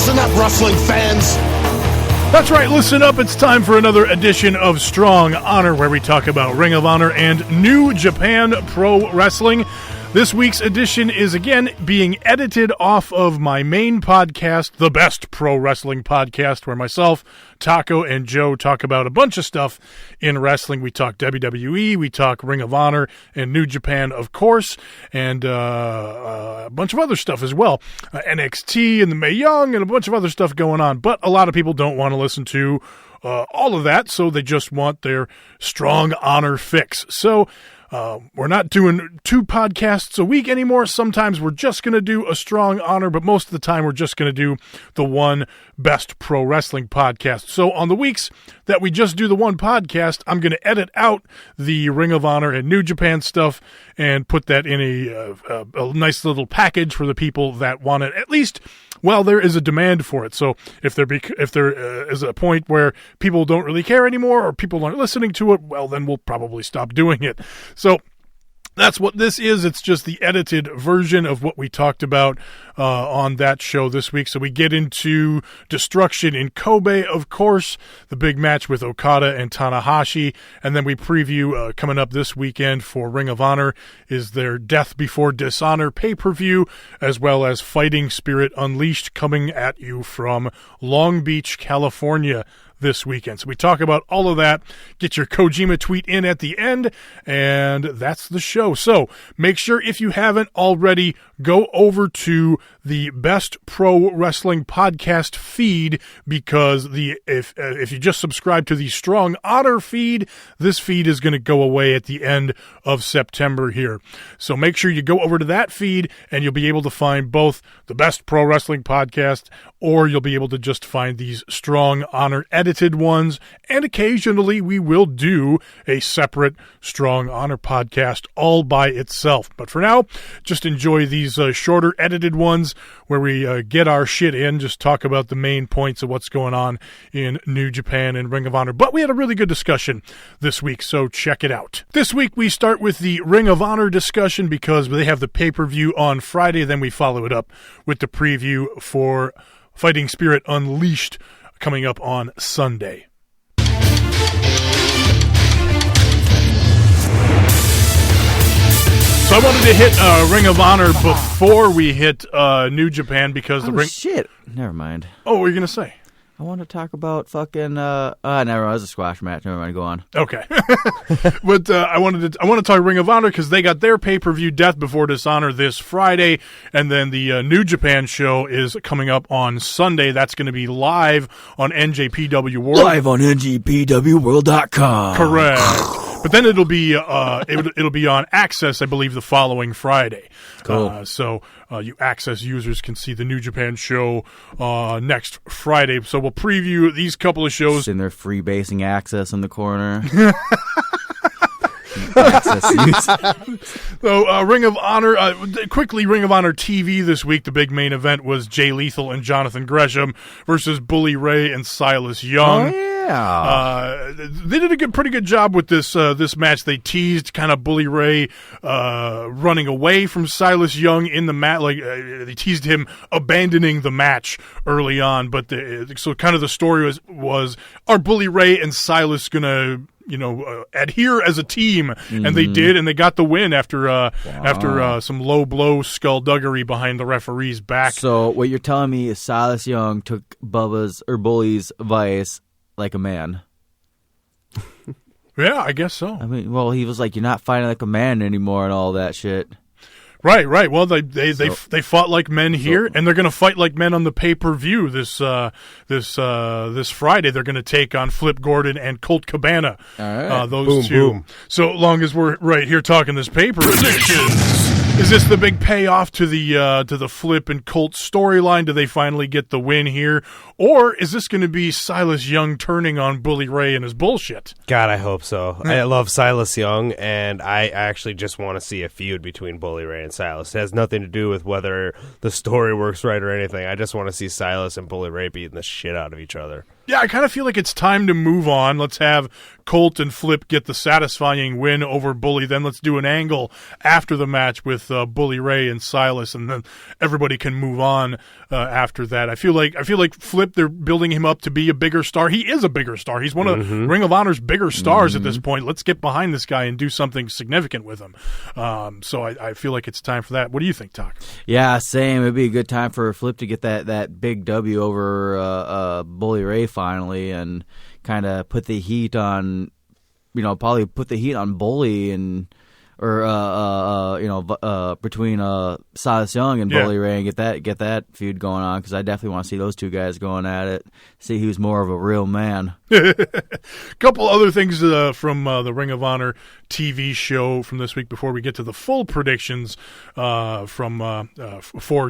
Listen up, wrestling fans. That's right, listen up. It's time for another edition of Strong Honor, where we talk about Ring of Honor and New Japan Pro Wrestling. This week's edition is, again, being edited off of my main podcast, The Best Pro Wrestling Podcast, where myself, Taco, and Joe talk about a bunch of stuff in wrestling. We talk WWE, we talk Ring of Honor and New Japan, of course, and a bunch of other stuff as well. NXT and the Mae Young and a bunch of other stuff going on. But a lot of people don't want to listen to all of that, so they just want their Strong Honor fix. So we're not doing 2 podcasts a week anymore. Sometimes we're just going to do a Strong Honor, but most of the time we're just going to do the one Best Pro Wrestling Podcast. So on the weeks that we just do the one podcast, I'm going to edit out the Ring of Honor and New Japan stuff and put that in a nice little package for the people that want it. At least, well, there is a demand for it. So if there is a point where people don't really care anymore or people aren't listening to it, well, then we'll probably stop doing it. So that's what this is. It's just the edited version of what we talked about on that show this week. So we get into Destruction in Kobe, of course, the big match with Okada and Tanahashi. And then we preview coming up this weekend for Ring of Honor is their Death Before Dishonor pay-per-view, as well as Fighting Spirit Unleashed coming at you from Long Beach, California this weekend. So we talk about all of that. Get your Kojima tweet in at the end, and that's the show. So make sure, if you haven't already, go over to the Best Pro Wrestling Podcast feed, because if you just subscribe to the Strong Honor feed, this feed is going to go away at the end of September here. So make sure you go over to that feed, and you'll be able to find both the Best Pro Wrestling Podcast, or you'll be able to just find these Strong Honor edited ones, and occasionally we will do a separate Strong Honor podcast all by itself. But for now, just enjoy these shorter edited ones where we get our shit in, just talk about the main points of what's going on in New Japan and Ring of Honor. But we had a really good discussion this week, so check it out. This week we start with the Ring of Honor discussion because they have the pay-per-view on Friday, then we follow it up with the preview for Fighting Spirit Unleashed coming up on Sunday. So I wanted to hit Ring of Honor before we hit New Japan because the Ring... shit. Never mind. Oh, what were you going to say? I want to talk about fucking... never mind. It was a squash match. Never mind. Go on. Okay. But I want to talk Ring of Honor because they got their pay-per-view Death Before Dishonor this Friday, and then the New Japan show is coming up on Sunday. That's going to be live on NJPW World. Live on NJPWWorld.com. Correct. But then it'll be it'll be on Access, I believe, the following Friday. Cool. So you Access users can see the New Japan show next Friday. So we'll preview these couple of shows. Sitting there freebasing Access in the corner. So Ring of Honor, quickly, Ring of Honor TV this week, the big main event was Jay Lethal and Jonathan Gresham versus Bully Ray and Silas Young. Oh, yeah. They did a pretty good job with this match. They teased kind of Bully Ray running away from Silas Young in the match. They teased him abandoning the match early on. But so kind of the story was are Bully Ray and Silas gonna adhere as a team? And they did, and they got the win after some low blow skullduggery behind the referee's back. So what you're telling me is Silas Young took Bully's advice like a man. Yeah, I guess so. I mean, well, he was like, "You're not fighting like a man anymore," and all that shit. Right. Well, they fought like men here, and they're going to fight like men on the pay-per-view this Friday. They're going to take on Flip Gordon and Colt Cabana. All right. Those two. Boom. So long as we're right here talking this pay-per-view. Is this the big payoff to the Flip and Colt storyline? Do they finally get the win here? Or is this going to be Silas Young turning on Bully Ray and his bullshit? God, I hope so. I love Silas Young, and I actually just want to see a feud between Bully Ray and Silas. It has nothing to do with whether the story works right or anything. I just want to see Silas and Bully Ray beating the shit out of each other. Yeah, I kind of feel like it's time to move on. Let's have Colt and Flip get the satisfying win over Bully. Then let's do an angle after the match with Bully Ray and Silas, and then everybody can move on after that. I feel like Flip, they're building him up to be a bigger star. He is a bigger star. He's one of Ring of Honor's bigger stars at this point. Let's get behind this guy and do something significant with him. So I feel like it's time for that. What do you think, Doc? Yeah, same. It'd be a good time for Flip to get that big W over Bully Ray finally, and kind of put the heat on, probably put the heat on Bully and between Silas Young and Bully Ray, and get that feud going on, because I definitely want to see those two guys going at it, see who's more of a real man. Couple other things from the Ring of Honor TV show from this week before we get to the full predictions for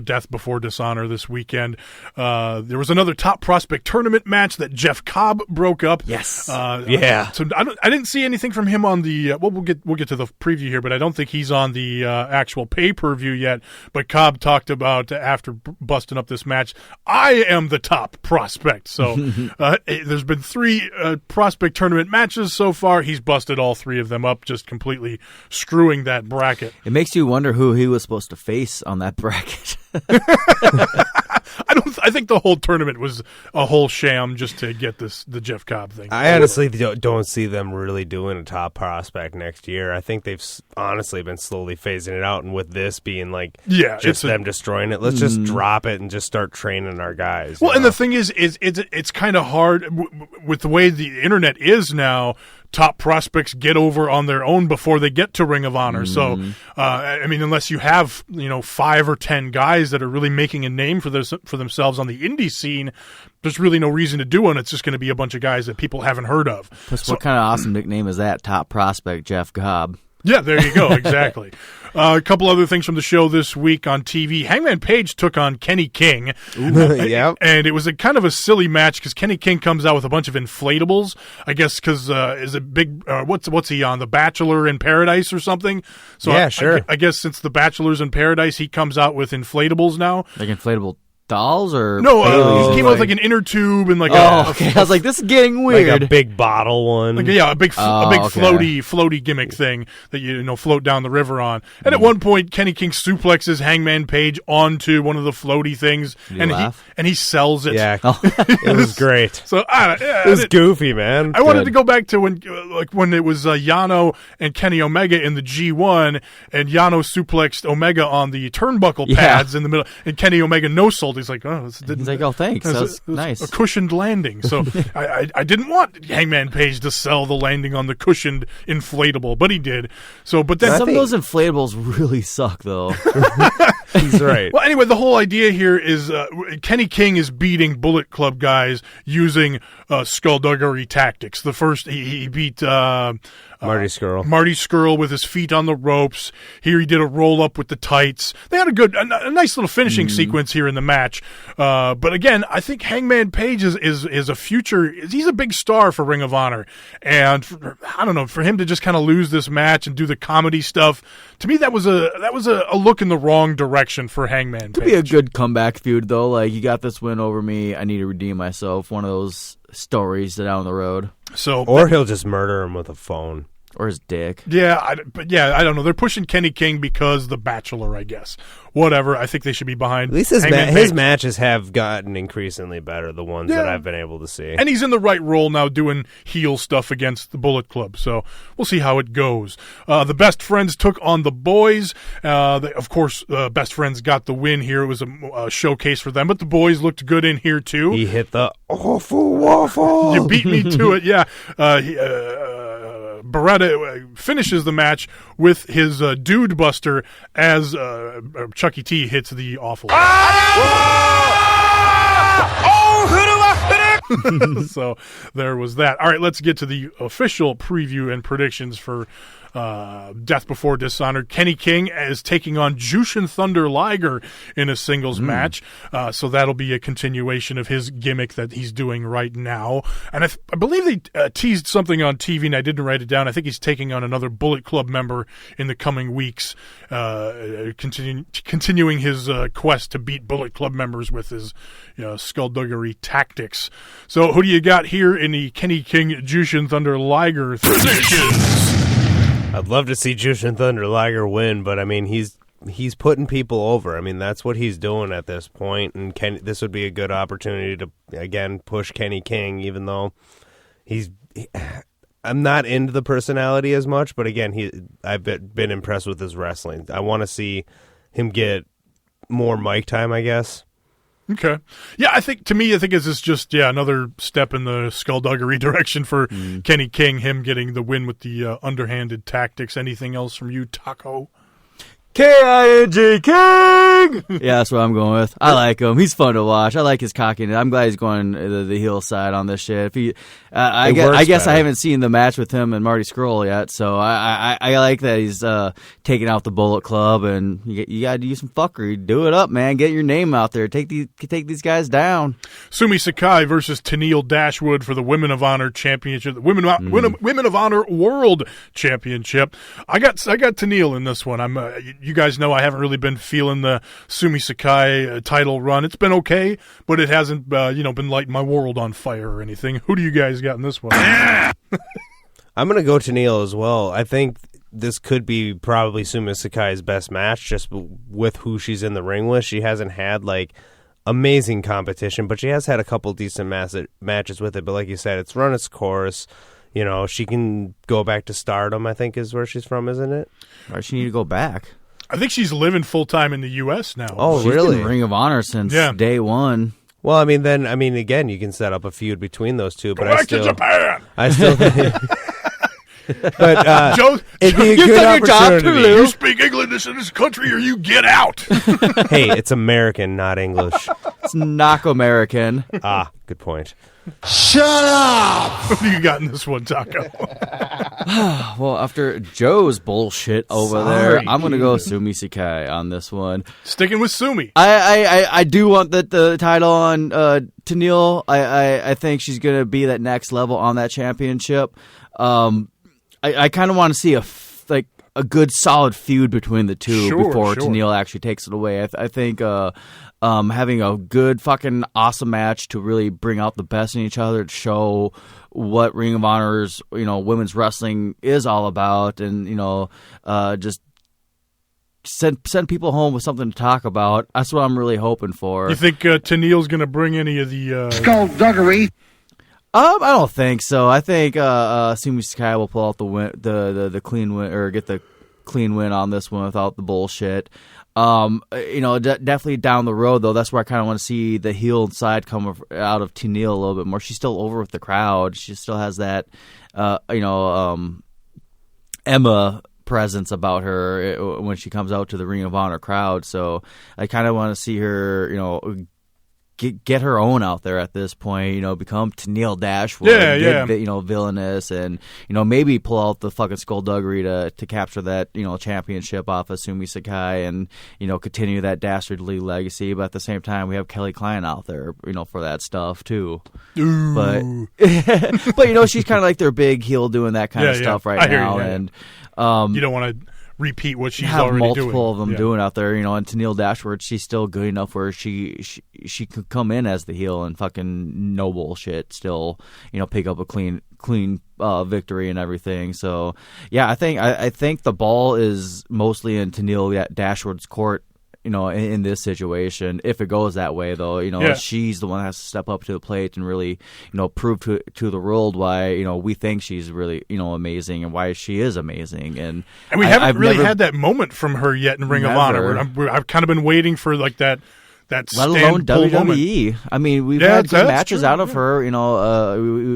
Death Before Dishonor this weekend. There was another Top Prospect tournament match that Jeff Cobb broke up. Yes. So I didn't see anything from him on the. We'll get to the preview here, but I don't think he's on the actual pay-per-view yet. But Cobb talked about after busting up this match, I am the top prospect. So there's been 3 prospect tournament matches so far. He's busted all 3 of them up, just completely screwing that bracket. It makes you wonder who he was supposed to face on that bracket. I think the whole tournament was a whole sham just to get the Jeff Cobb thing. I honestly don't see them really doing a top prospect next year. I think they've honestly been slowly phasing it out, and with this being just them destroying it, let's just drop it and just start training our guys. Well, and the thing is it's kind of hard with the way the internet is now. Top prospects get over on their own before they get to Ring of Honor. So, unless you have 5 or 10 guys that are really making a name for themselves on the indie scene, there's really no reason to do one. It's just going to be a bunch of guys that people haven't heard of. Plus, what kind of awesome nickname is that? Top Prospect Jeff Cobb. Yeah, there you go. Exactly. A couple other things from the show this week on TV. Hangman Page took on Kenny King. Yep. And it was a kind of a silly match because Kenny King comes out with a bunch of inflatables, I guess, because is a big what's he on, The Bachelor in Paradise or something? So yeah, sure. I guess since The Bachelor's in Paradise, he comes out with inflatables now. Like inflatable dolls or no? He came out with like an inner tube and okay. I was like, this is getting weird. Like a big bottle one. A big floaty gimmick thing that float down the river on. And at one point, Kenny King suplexes Hangman Page onto one of the floaty things, and he sells it. Yeah, it was great. So it was goofy, man. I wanted to go back to when it was Yano and Kenny Omega in the G1, and Yano suplexed Omega on the turnbuckle pads in the middle, and Kenny Omega no-sold. He's like, oh, thanks. That's nice. A cushioned landing. So I didn't want Hangman Page to sell the landing on the cushioned inflatable, but he did. So, but then some of those inflatables really suck, though. He's right. Well, anyway, the whole idea here is Kenny King is beating Bullet Club guys using skullduggery tactics. The first he beat Marty Scurll. Marty Scurll with his feet on the ropes. Here he did a roll up with the tights. They had a nice little finishing sequence here in the match. But again, I think Hangman Page is a future. He's a big star for Ring of Honor, and for him to just kind of lose this match and do the comedy stuff. To me, that was a look in the wrong direction for Hangman Page. Could be a good comeback feud though. Like, you got this win over me, I need to redeem myself. One of those stories down the road. Or he'll just murder him with a phone. Or his dick. Yeah, I don't know. They're pushing Kenny King because The Bachelor, I guess. Whatever. I think they should be behind. At least his matches have gotten increasingly better, the ones that I've been able to see. And he's in the right role now doing heel stuff against the Bullet Club. So we'll see how it goes. The Best Friends took on the Boys. Of course, Best Friends got the win here. It was a showcase for them, but the Boys looked good in here too. He hit the awful waffle. You beat me to it, yeah. Beretta finishes the match with his Dude Buster as Chucky T hits the awful. So there was that. All right, let's get to the official preview and predictions for Death Before Dishonor. Kenny King is taking on Jushin Thunder Liger in a singles match. So that'll be a continuation of his gimmick that he's doing right now. And I believe they teased something on TV, and I didn't write it down. I think he's taking on another Bullet Club member in the coming weeks, continuing his quest to beat Bullet Club members with his skullduggery tactics. So who do you got here in the Kenny King Jushin Thunder Liger predictions? I'd love to see Jushin Thunder Liger win, but I mean he's putting people over. I mean that's what he's doing at this point, and this would be a good opportunity to again push Kenny King, even though I'm not into the personality as much, but again I've been impressed with his wrestling. I want to see him get more mic time, I guess. Okay. Yeah, I think this is just another step in the skullduggery direction for Kenny King, him getting the win with the underhanded tactics. Anything else from you, Taco? K-I-N-G, King! Yeah, that's what I'm going with. I like him. He's fun to watch. I like his cockiness. I'm glad he's going the heel side on this shit. I guess I haven't seen the match with him and Marty Scurll yet, so I like that he's taking out the Bullet Club, and you got to do some fuckery. Do it up, man. Get your name out there. Take these guys down. Sumi Sakai versus Tennille Dashwood for the Women of Honor Championship, the Women of Honor World Championship. I got Tennille in this one. You guys know I haven't really been feeling the Sumi Sakai title run. It's been okay, but it hasn't been lighting my world on fire or anything. Who do you guys got in this one? I'm going to go Tennille as well. I think this could be probably Sumi Sakai's best match just with who she's in the ring with. She hasn't had amazing competition, but she has had a couple decent matches with it. But like you said, it's run its course. She can go back to Stardom, I think is where she's from, isn't it? Why does she need to go back? I think she's living full-time in the U.S. now. Oh, she's really? Been Ring of Honor since day one. Well, again, you can set up a feud between those two. But back to Japan! I still think... But Joe, it'd be a good opportunity. You speak English in this country or you get out. Hey, it's American, not English. It's knock American. Good point. Shut up! What do you got in this one, Taco? Well, after Joe's bullshit over there, I'm going to go Sumi Sakai on this one. Sticking with Sumi. I do want the title on Tennille. I think she's going to be that next level on that championship. I kind of want to see a good solid feud between the two before Tennille actually takes it away. I think having a good fucking awesome match to really bring out the best in each other, to show what Ring of Honor's women's wrestling is all about, and just send people home with something to talk about. That's what I'm really hoping for. You think Tennille's going to bring any of the skullduggery? I don't think so. I think Sumi Sakai will pull out the clean win, or get the clean win on this one without the bullshit. Definitely down the road though. That's where I kind of want to see the heel side come out of Tennille a little bit more. She's still over with the crowd. She still has that, Emma presence about her when she comes out to the Ring of Honor crowd. So I kind of want to see her, get her own out there at this point, become Tennille Dashwood, get villainous, and maybe pull out the fucking skullduggery to capture that championship off of Sumi Sakai, and continue that dastardly legacy. But at the same time, we have Kelly Klein out there, for that stuff too. Ooh. But she's kind of like their big heel doing that kind of stuff right now, and you don't want to repeat what she's have already doing. Multiple of them doing out there, and Tennille Dashwood, she's still good enough where she could come in as the heel and fucking no bullshit, still pick up a clean victory and everything. So yeah, I think the ball is mostly in Tennille Dashwood's court. In this situation, if it goes that way, though, she's the one that has to step up to the plate and really, prove to the world why, we think she's really, amazing, and why she is amazing. And we haven't really had that moment from her yet in Ring of Honor. I've kind of been waiting for that let alone WWE. Moment. I mean, we've had some matches out of her.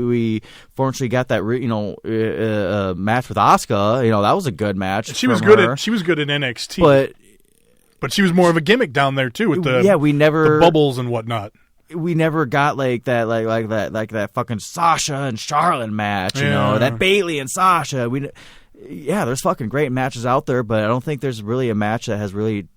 We fortunately got that match with Asuka. That was a good match. She was good. She was good in NXT, But she was more of a gimmick down there too, with the bubbles and whatnot. We never got like that fucking Sasha and Charlotte match, that Bayley and Sasha. Yeah, there's fucking great matches out there, but I don't think there's really a match that has really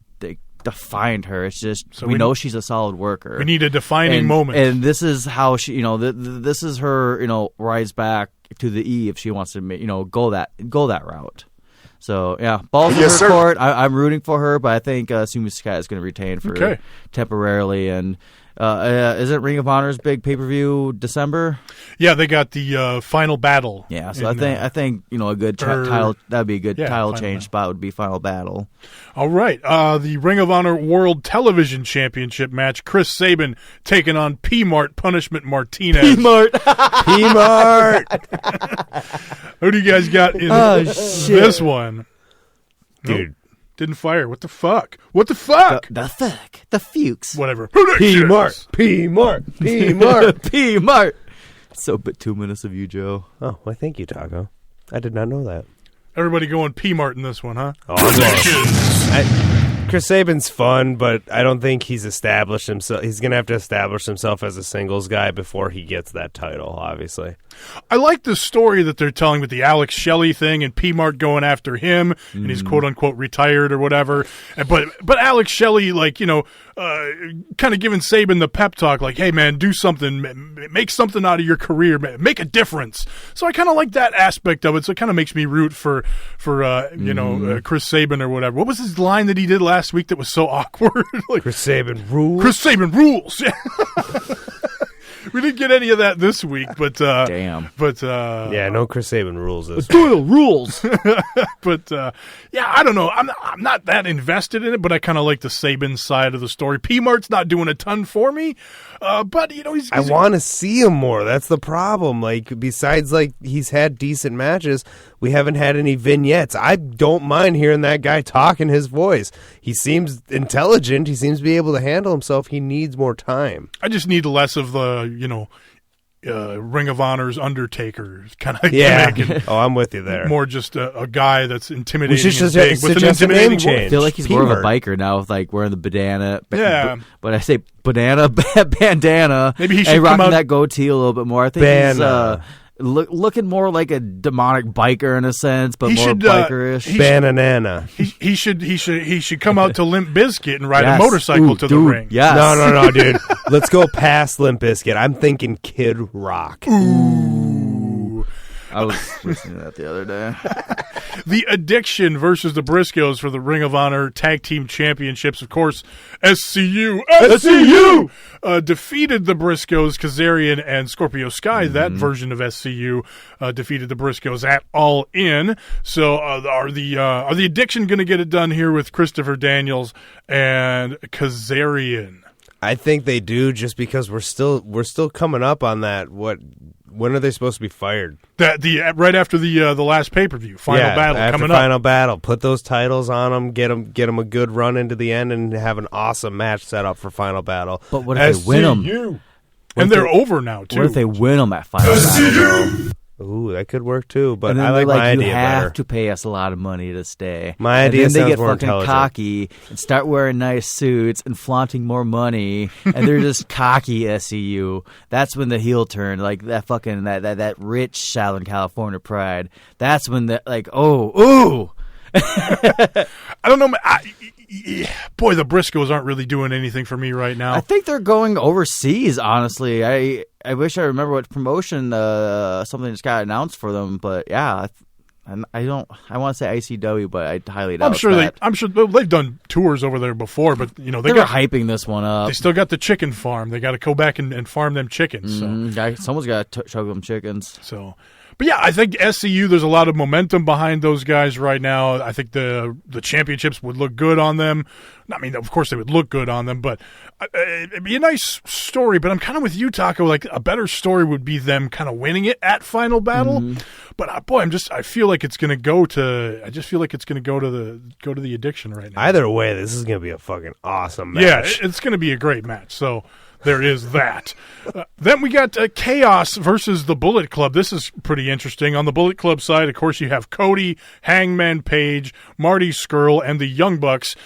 defined her. It's just we know she's a solid worker. We need a defining moment, and this is how she, this is her, rise back to the E if she wants to, go that route. So yeah, balls in her court. I'm rooting for her, but I think Sumi Sakai is going to retain for temporarily. And isn't Ring of Honor's big pay-per-view December? Yeah, they got the Final Battle. Yeah, so I think a good title, that'd be a good title change spot would be Final Battle. All right, the Ring of Honor World Television Championship match. Chris Sabin taking on P-Mart Punishment Martinez. P-Mart. Who do you guys got in this one? Dude. Nope. Didn't fire. What the fuck? What the fuck? The fuck? The Fuchs. Whatever. P-Mart. So, but 2 minutes of you, Joe. Oh, well, thank you, Taco. I did not know that. Everybody going P-Mart in this one, huh? Chris Sabin's fun, but I don't think he's established himself. He's going to have to establish himself as a singles guy before he gets that title, obviously. I like the story that they're telling with the Alex Shelley thing and P-Mart going after him and he's quote-unquote retired or whatever. But Alex Shelley, kind of giving Sabin the pep talk, like, hey, man, do something. Make something out of your career. Make a difference. So I kind of like that aspect of it. So it kind of makes me root for Chris Sabin or whatever. What was his line that he did last week that was so awkward? Chris Sabin rules. Chris Sabin rules. We didn't get any of that this week, but damn. But no Chris Sabin rules this. Doyle rules. But I don't know. I'm not that invested in it, but I kind of like the Sabin side of the story. P-Mart's not doing a ton for me, but he's I want to see him more. That's the problem. Besides, he's had decent matches, we haven't had any vignettes. I don't mind hearing that guy talk in his voice. He seems intelligent. He seems to be able to handle himself. He needs more time. I just need less of the Ring of Honor's Undertaker kind of gimmick. Oh, I'm with you there. More just a guy that's intimidating. We should just suggest a name change. I feel like he's more of a biker now with wearing the bandana. Yeah. But I say bandana. Maybe he should rocking that goetee a little bit more. I think he's looking more like a demonic biker in a sense, but more bikerish. Banana. He should come out to Limp Bizkit and ride a motorcycle to the ring. Yes. No, dude. Let's go past Limp Bizkit. I'm thinking Kid Rock. Ooh. I was listening to that the other day. The Addiction versus the Briscoes for the Ring of Honor Tag Team Championships. Of course, SCU defeated the Briscoes. Kazarian and Scorpio Sky, that version of SCU, defeated the Briscoes at All In. So are the Addiction going to get it done here with Christopher Daniels and Kazarian? I think they do, just because we're still coming up on that. When are they supposed to be fired? Right after the last pay-per-view, Final Battle coming up. Final Battle, put those titles on them, get them a good run into the end, and have an awesome match set up for Final Battle. But what if they win them? And they're over now too. What if they win them at Final Battle? Ooh, that could work too. But I like my idea better. You have better. to pay us a lot of money to stay. My idea sounds more intelligent. more Then they get fucking cocky and start wearing nice suits and flaunting more money, and they're just cocky SCU. That's when the heel turn, that fucking that rich Southern California pride. That's when I don't know. Boy, the Briscoes aren't really doing anything for me right now. I think they're going overseas, honestly. I wish I remember what promotion something just got announced for them, but yeah, I want to say ICW, but I highly doubt I'm sure they've done tours over there before, but they were hyping this one up. They still got the chicken farm. They got to go back and farm them chickens. So. Someone's got to choke them chickens. So. But yeah, I think SCU, there's a lot of momentum behind those guys right now. I think the championships would look good on them. I mean, of course they would look good on them, but it'd be a nice story. But I'm kind of with you, Taco. A better story would be them kind of winning it at Final Battle. But I feel like it's going to go to. I just feel like it's going to go to the Addiction right now. Either way, this is going to be a fucking awesome match. Yeah, it's going to be a great match. So. There is that. Then we got Chaos versus the Bullet Club. This is pretty interesting. On the Bullet Club side, of course, you have Cody, Hangman Page, Marty Scurll, and the Young Bucks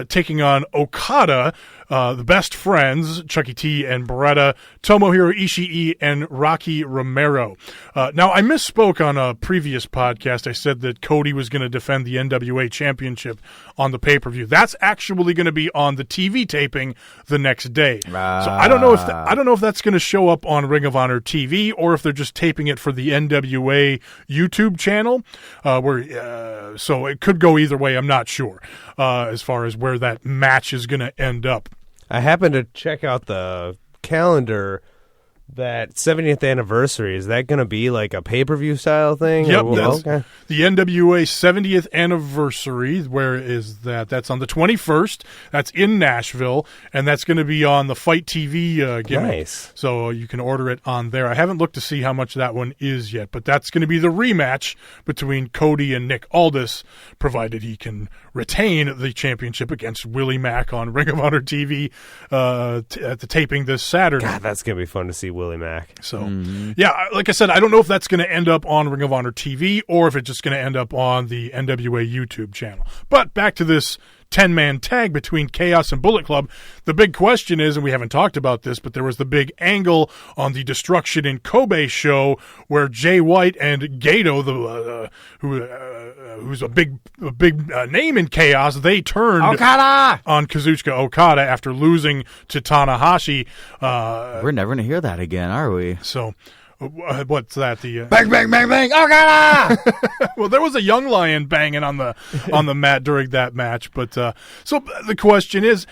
taking on Okada, the Best Friends, Chucky T and Beretta, Tomohiro Ishii, and Rocky Romero. Now, I misspoke on a previous podcast. I said that Cody was going to defend the NWA Championship on the pay-per-view. That's actually going to be on the TV taping the next day. So I don't know if that's going to show up on Ring of Honor TV or if they're just taping it for the NWA YouTube channel. So it could go either way. I'm not sure as far as where that match is going to end up. I happened to check out the calendar. That 70th anniversary, is that going to be like a pay-per-view style thing? Yep, that's the NWA 70th anniversary. Where is that? That's on the 21st. That's in Nashville, and that's going to be on the Fight TV gimmick. Nice. So you can order it on there. I haven't looked to see how much that one is yet, but that's going to be the rematch between Cody and Nick Aldis, provided he can retain the championship against Willie Mack on Ring of Honor TV at the taping this Saturday. God, that's going to be fun to see Willie Mack. So, yeah, like I said, I don't know if that's going to end up on Ring of Honor TV or if it's just going to end up on the NWA YouTube channel. But back to this 10-man tag between Chaos and Bullet Club. The big question is, and we haven't talked about this, but there was the big angle on the Destruction in Kobe show where Jay White and Gato, who's a big name in Chaos, they turned Okada on Kazuchika Okada after losing to Tanahashi. We're never going to hear that again, are we? So, what's that? The Bang, bang, bang, bang. Okada! Well, there was a young lion banging on the mat during that match. But so the question is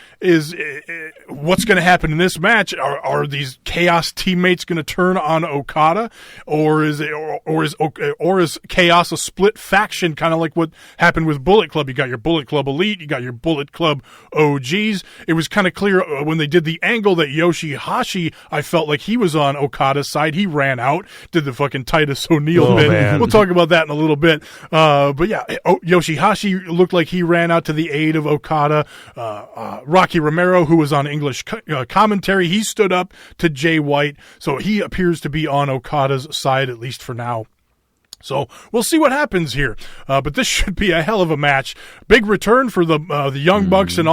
what's going to happen in this match? Are these Chaos teammates going to turn on Okada, or is Chaos a split faction, kind of like what happened with Bullet Club? You got your Bullet Club Elite, you got your Bullet Club OGs. It was kind of clear when they did the angle that Yoshihashi, I felt like he was on Okada's side. He ran out, did the fucking Titus O'Neil bit. Man. We'll talk about that in a little bit. But yeah, Yoshihashi looked like he ran out to the aid of Okada. Rocky Romero, who was on English commentary, he stood up to Jay White. So he appears to be on Okada's side, at least for now. So we'll see what happens here, but this should be a hell of a match. Big return for the Young Bucks and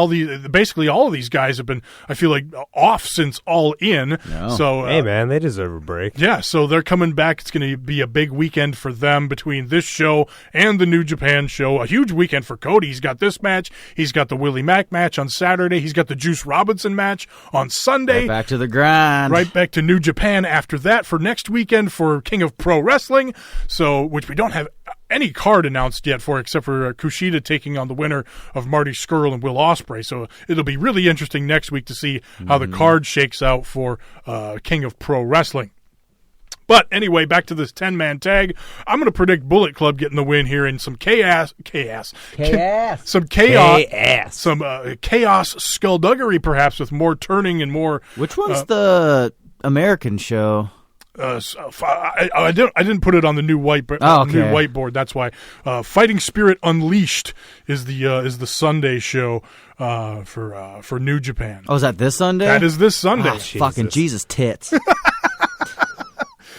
basically all of these guys have been, I feel like, off since All In. No. So hey man, they deserve a break. Yeah, so they're coming back. It's going to be a big weekend for them between this show and the New Japan show. A huge weekend for Cody. He's got this match. He's got the Willie Mack match on Saturday. He's got the Juice Robinson match on Sunday. Right back to the grind. Right back to New Japan after that for next weekend for King of Pro Wrestling. So, which we don't have any card announced yet for, except for Kushida taking on the winner of Marty Scurll and Will Ospreay. So it'll be really interesting next week to see how the card shakes out for King of Pro Wrestling. But anyway, back to this 10-man tag. I'm going to predict Bullet Club getting the win here in some chaos, skullduggery, perhaps, with more turning and more. Which one's the American show? I didn't put it on the new whiteboard. New whiteboard. That's why. Fighting Spirit Unleashed is the Sunday show for New Japan. Oh, is that this Sunday? That is this Sunday. Oh, fucking Jesus tits.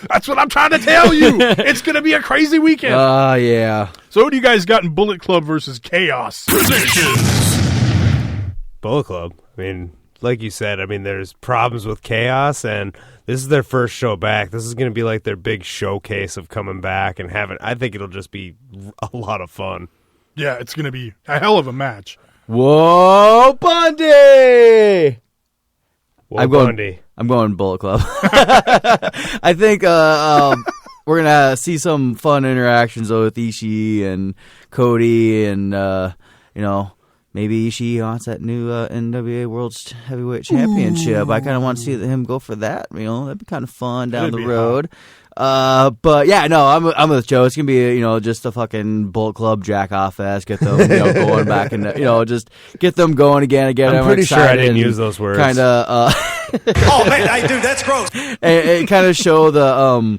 That's what I'm trying to tell you. It's going to be a crazy weekend. Yeah. So what do you guys got in Bullet Club versus Chaos? Predictions. Bullet Club. I mean, like you said, there's problems with Chaos, and this is their first show back. This is going to be like their big showcase of coming back and having. I think it'll just be a lot of fun. Yeah, it's going to be a hell of a match. Whoa, Bundy! Bundy. I'm going Bullet Club. I think we're gonna see some fun interactions with Ishii and Cody, and maybe Ishii wants that new NWA World Heavyweight Championship. I kind of want to see him go for that. That'd be kind of fun down the road. But yeah, no, I'm with Joe. It's gonna be just a fucking Bullet Club jack off fest. Get them going back and just get them going again. I'm pretty sure I didn't use those words. Kind of. Oh man, dude, that's gross. And kind of show the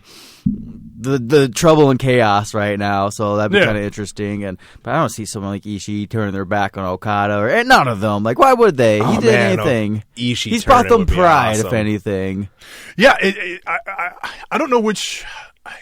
trouble and chaos right now, so that'd be kind of interesting. But I don't see someone like Ishii turning their back on Okada, or none of them. Like, why would they? He did anything. Ishii He's brought them pride, awesome. if anything. Yeah, I don't know which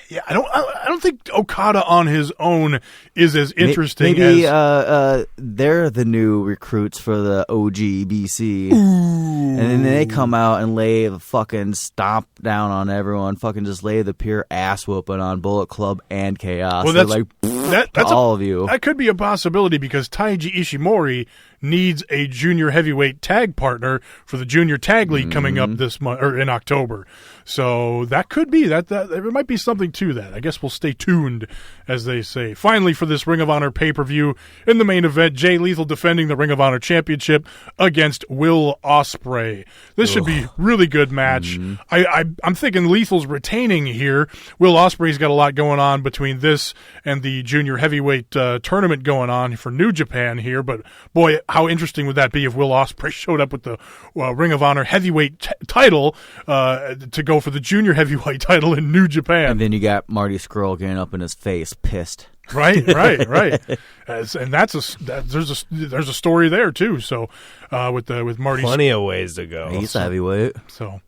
Yeah, I don't think Okada on his own is as interesting. Maybe they're the new recruits for the OGBC, and then they come out and lay the fucking stomp down on everyone, fucking just lay the pure ass whooping on Bullet Club and Chaos. Well, that's all of you. That could be a possibility because Taiji Ishimori needs a junior heavyweight tag partner for the Junior Tag League coming up this month or in October. So that could be that there might be something to that. I guess we'll stay tuned, as they say. Finally, for this Ring of Honor pay-per-view, in the main event, Jay Lethal defending the Ring of Honor Championship against Will Ospreay. This should be a really good match. I'm thinking Lethal's retaining here. Will Ospreay's got a lot going on between this and the Junior Heavyweight tournament going on for New Japan here. But boy, how interesting would that be if Will Ospreay showed up with the Ring of Honor heavyweight title to go for the Junior Heavyweight title in New Japan. And then you got Marty Scurll getting up in his face, pissed. Right. And there's a story there too. So with Marty, plenty of ways to go. He's a heavyweight. So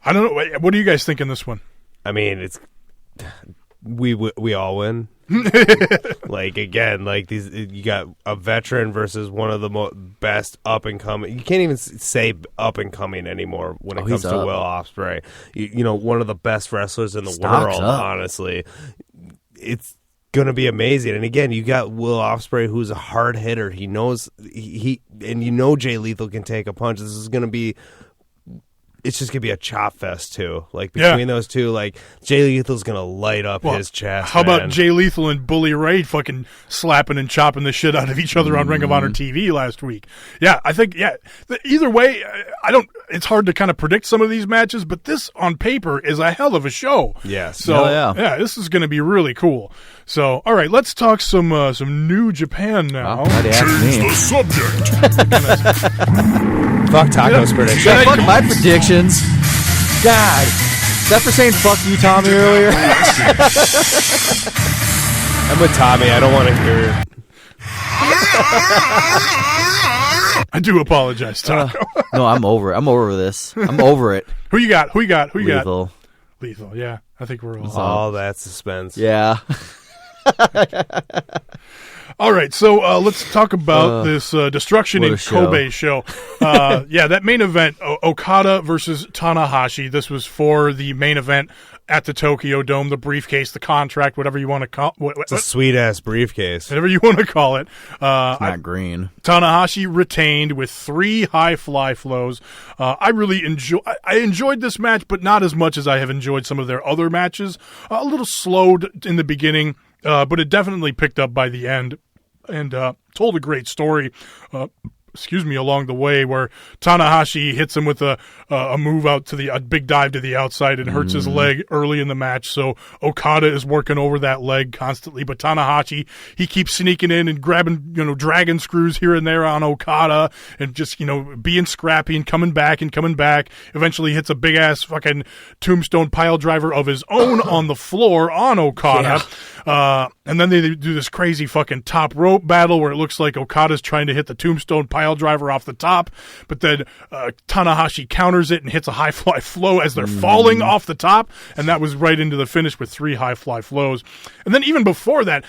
I don't know. What do you guys think in this one? I mean, it's we all win. Like again, like these, you got a veteran versus one of the best up and coming. You can't even say up and coming anymore when it comes to Will Ospreay. You know, one of the best wrestlers in the world. Honestly, it's gonna be amazing. And again, you got Will Ospreay, who's a hard hitter. He knows and you know Jay Lethal can take a punch. This is gonna be. It's just going to be a chop fest, too. Like, between those two, like, Jay Lethal's going to light up his chest. How about Jay Lethal and Bully Ray fucking slapping and chopping the shit out of each other on Ring of Honor TV last week? Yeah, I think, either way, it's hard to kind of predict some of these matches, but this, on paper, is a hell of a show. Yes. So, this is going to be really cool. So, all right, let's talk some New Japan now. Change the subject. Fuck Taco's prediction. Yeah, fuck my predictions. God. Is that for saying fuck you, Tommy, earlier? I'm with Tommy. I don't want to hear it. I do apologize, Taco. No, I'm over it. I'm over this. I'm over it. Who you got? Lethal. Lethal, yeah. I think we're all that suspense. Yeah. All right, so let's talk about this Destruction in Kobe show. That main event, Okada versus Tanahashi. This was for the main event at the Tokyo Dome, the briefcase, the contract, whatever you want to call it. It's a sweet-ass briefcase. Whatever you want to call it. It's not green. Tanahashi retained with 3 high fly flows. I enjoyed this match, but not as much as I have enjoyed some of their other matches. A little slowed in the beginning, but it definitely picked up by the end. And told a great story, along the way, where Tanahashi hits him with a move out to a big dive to the outside and hurts his leg early in the match. So Okada is working over that leg constantly, but Tanahashi, he keeps sneaking in and grabbing, dragon screws here and there on Okada and just, being scrappy and coming back. Eventually hits a big ass fucking tombstone pile driver of his own on the floor on Okada. Yeah. And then they do this crazy fucking top rope battle where it looks like Okada's trying to hit the tombstone pile driver off the top, but then Tanahashi counters it and hits a high fly flow as they're falling off the top, and that was right into the finish with 3 high fly flows. And then even before that,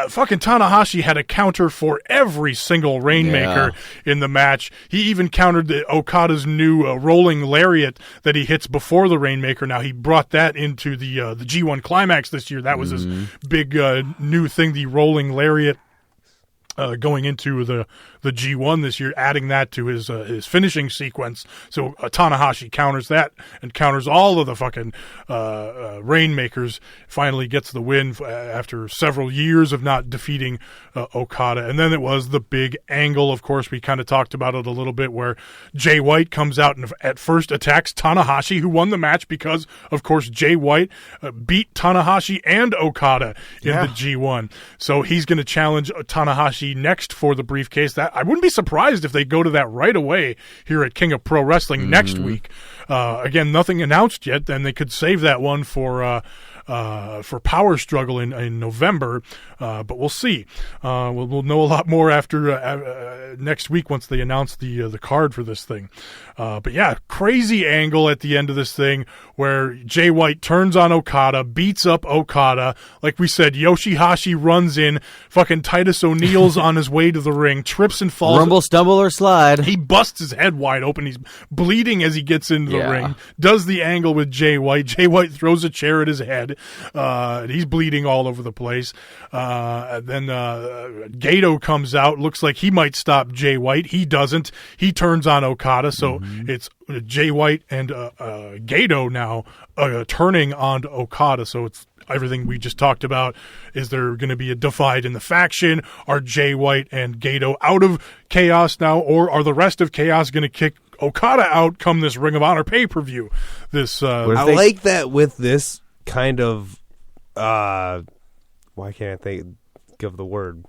fucking Tanahashi had a counter for every single Rainmaker in the match. He even countered Okada's new rolling lariat that he hits before the Rainmaker. Now he brought that into the G1 Climax this year. That was his big new thing, the rolling lariat. Going into the G1 this year, adding that to his finishing sequence. So Tanahashi counters that and counters all of the fucking Rainmakers. Finally gets the win after several years of not defeating Okada. And then it was the big angle. Of course, we kind of talked about it a little bit, where Jay White comes out and at first attacks Tanahashi, who won the match because, of course, Jay White beat Tanahashi and Okada in the G1. So he's going to challenge Tanahashi next for the briefcase. That I wouldn't be surprised if they go to that right away here at King of Pro Wrestling next week. Again, nothing announced yet, then they could save that one for Power Struggle in November, but we'll see. We'll know a lot more after next week once they announce the card for this thing. But yeah, crazy angle at the end of this thing where Jay White turns on Okada, beats up Okada. Like we said, Yoshihashi runs in. Fucking Titus O'Neil's on his way to the ring, trips and falls. Rumble, stumble, or slide. He busts his head wide open. He's bleeding as he gets into the ring. Does the angle with Jay White. Jay White throws a chair at his head. He's bleeding all over the place. Then Gato comes out. Looks like he might stop Jay White. He doesn't. He turns on Okada. So it's Jay White and Gato now turning on Okada. So it's everything we just talked about. Is there going to be a divide in the faction? Are Jay White and Gato out of Chaos now, or are the rest of Chaos going to kick Okada out come this Ring of Honor pay-per-view? This I like that with this kind of why can't I think of the word?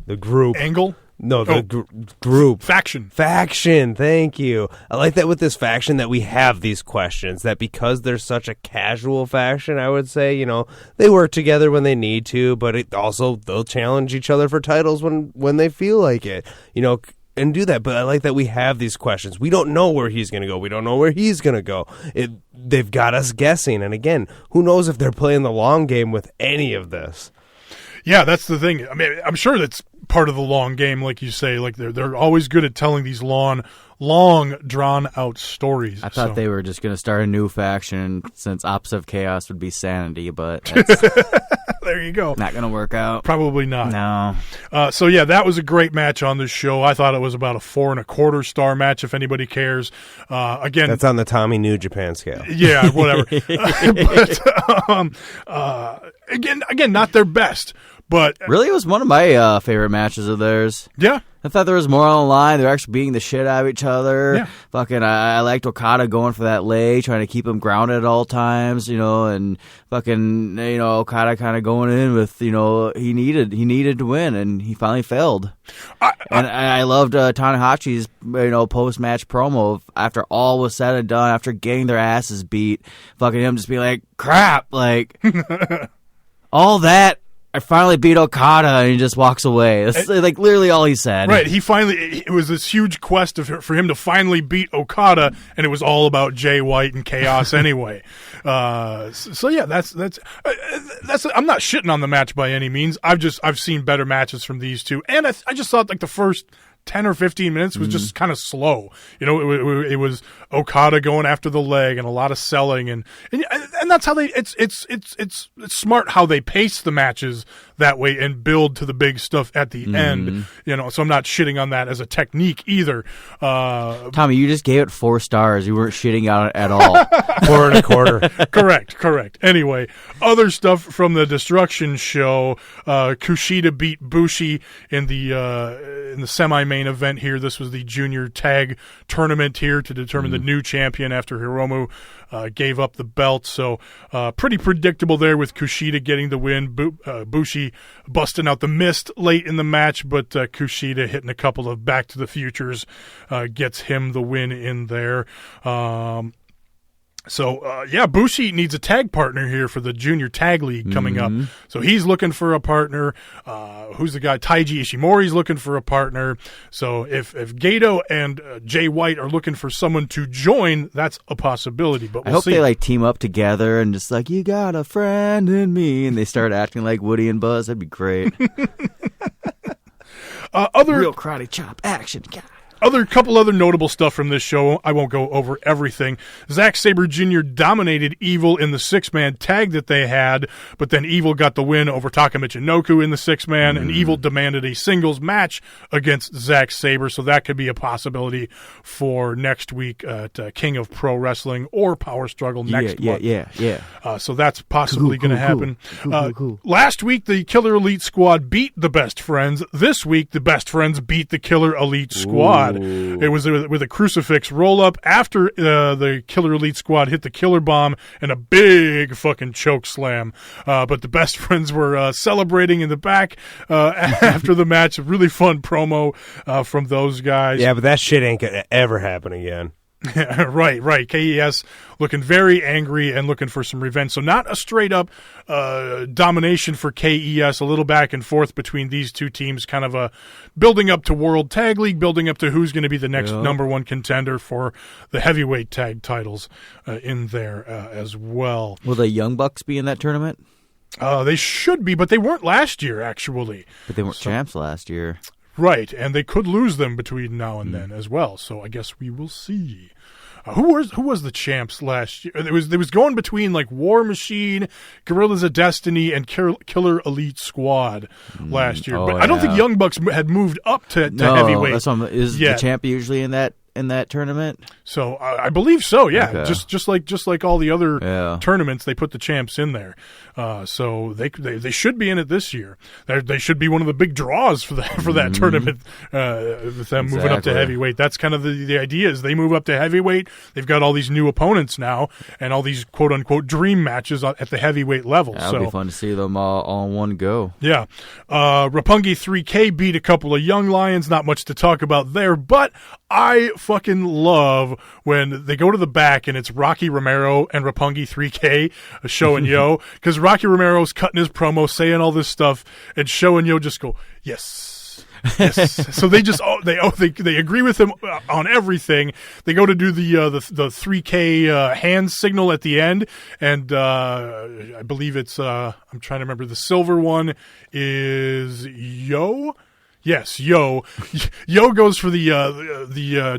The group angle? No, the group. Faction. Thank you. I like that with this faction that we have these questions, that because they're such a casual faction, I would say, they work together when they need to, but they'll challenge each other for titles when they feel like it, and do that. But I like that we have these questions. We don't know where he's going to go. We don't know where he's going to go. They've got us guessing. And again, who knows if they're playing the long game with any of this. Yeah, that's the thing. I mean, I'm sure that's part of the long game, like you say. Like they're always good at telling these long, drawn out stories. I thought they were just going to start a new faction since opposite of Chaos would be Sanity, but there you go. Not going to work out. Probably not. No. So yeah, that was a great match on this show. I thought it was about a 4.25 star match, if anybody cares. Again, that's on the Tommy New Japan scale. Yeah, whatever. But again, not their best. But really, it was one of my favorite matches of theirs. Yeah. I thought there was more on the line. They were actually beating the shit out of each other. Yeah. Fucking, I liked Okada going for that leg, trying to keep him grounded at all times, and fucking, Okada kind of going in with, he needed to win, and he finally failed. I loved Tanahashi's, post-match promo after all was said and done, after getting their asses beat, fucking him just being like, crap, like, all that. I finally beat Okada, and he just walks away. That's like literally all he said. Right. It was this huge quest for him to finally beat Okada, and it was all about Jay White and Chaos anyway. So yeah, that's. I'm not shitting on the match by any means. I've seen better matches from these two, and I just thought like the first 10 or 15 minutes was just kind of slow. It was Okada going after the leg and a lot of selling, and that's how it's smart how they pace the matches that way and build to the big stuff at the end. So I'm not shitting on that as a technique either. Tommy, you just gave it 4 stars. You weren't shitting on it at all. 4.25. Correct. Anyway, other stuff from the Destruction show. Kushida beat Bushi in the semi-main event here. This was the junior tag tournament here to determine the new champion after Hiromu gave up the belt. So pretty predictable there with Kushida getting the win. Bushi busting out the mist late in the match, but Kushida hitting a couple of Back to the Futures gets him the win in there. So, Bushi needs a tag partner here for the Junior Tag League coming up. So he's looking for a partner. Who's the guy? Taiji Ishimori's looking for a partner. So if Gato and Jay White are looking for someone to join, that's a possibility. But we'll see. I hope they team up together and just you got a friend in me, and they start acting like Woody and Buzz. That'd be great. Real karate chop action guy. Couple other notable stuff from this show. I won't go over everything. Zack Sabre Jr. dominated Evil in the 6-man tag that they had, but then Evil got the win over Taka Michinoku in the 6-man, and Evil demanded a singles match against Zack Sabre, so that could be a possibility for next week at King of Pro Wrestling or Power Struggle next month. Yeah. So that's possibly going to happen. Cool. Last week, the Killer Elite Squad beat the Best Friends. This week, the Best Friends beat the Killer Elite Squad. It was with a crucifix roll-up after the Killer Elite Squad hit the Killer Bomb and a big fucking choke slam. But the Best Friends were celebrating in the back after the match. A really fun promo from those guys. Yeah, but that shit ain't going to ever happen again. Right. KES looking very angry and looking for some revenge. So not a straight-up domination for KES, a little back and forth between these two teams, kind of a building up to World Tag League, building up to who's going to be the next number one contender for the heavyweight tag titles in there as well. Will the Young Bucks be in that tournament? They should be, but they weren't last year, actually. But they weren't champs last year. Right, and they could lose them between now and then as well. So I guess we will see. Who was the champs last year? It was going between like War Machine, Guerrillas of Destiny, and Killer Elite Squad last year. But I don't think Young Bucks had moved up to heavyweight. That's is the champ usually in that tournament? So I believe so. Yeah, okay. just like all the other tournaments, they put the champs in there. So they should be in it this year. They should be one of the big draws for that tournament. With them moving up to heavyweight, that's kind of the idea. Is they move up to heavyweight. They've got all these new opponents now, and all these quote unquote dream matches at the heavyweight level. That'll be fun to see them all in one go. Yeah, Roppongi 3K beat a couple of young lions. Not much to talk about there, but I fucking love when they go to the back and it's Rocky Romero and Roppongi 3K, Show and Yo, because Rocky Romero's cutting his promo, saying all this stuff, and Show and Yo just go, yes. So they just they agree with him on everything. They go to do the 3K hand signal at the end, and I believe it's I'm trying to remember, the silver one is Yo. Yes, Yo goes for the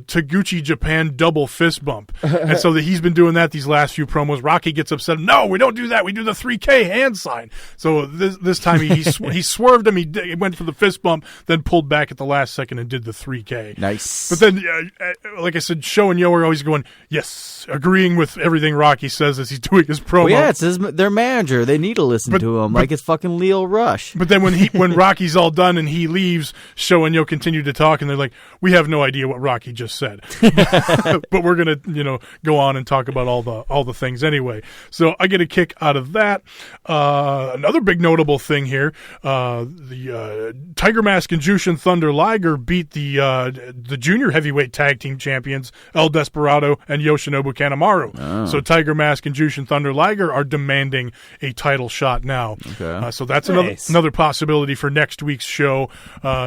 Taguchi Japan double fist bump, and so he's been doing that these last few promos. Rocky gets upset. No, we don't do that. We do the 3K hand sign. So this time he swerved him. He went for the fist bump, then pulled back at the last second and did the 3K. Nice. But then, like I said, Show and Yo are always going yes, agreeing with everything Rocky says as he's doing his promo. Well, yeah, it's their manager. They need to listen to him like it's fucking Leo Rush. But then when Rocky's all done and he leaves, Show and Yo continue to talk, and they're like, we have no idea what Rocky just said. But we're going to, go on and talk about all the things anyway. So I get a kick out of that. Another big notable thing here, the Tiger Mask and Jushin Thunder Liger beat the junior heavyweight tag team champions, El Desperado and Yoshinobu Kanemaru. Oh. So Tiger Mask and Jushin Thunder Liger are demanding a title shot now. Okay. So that's another possibility for next week's show.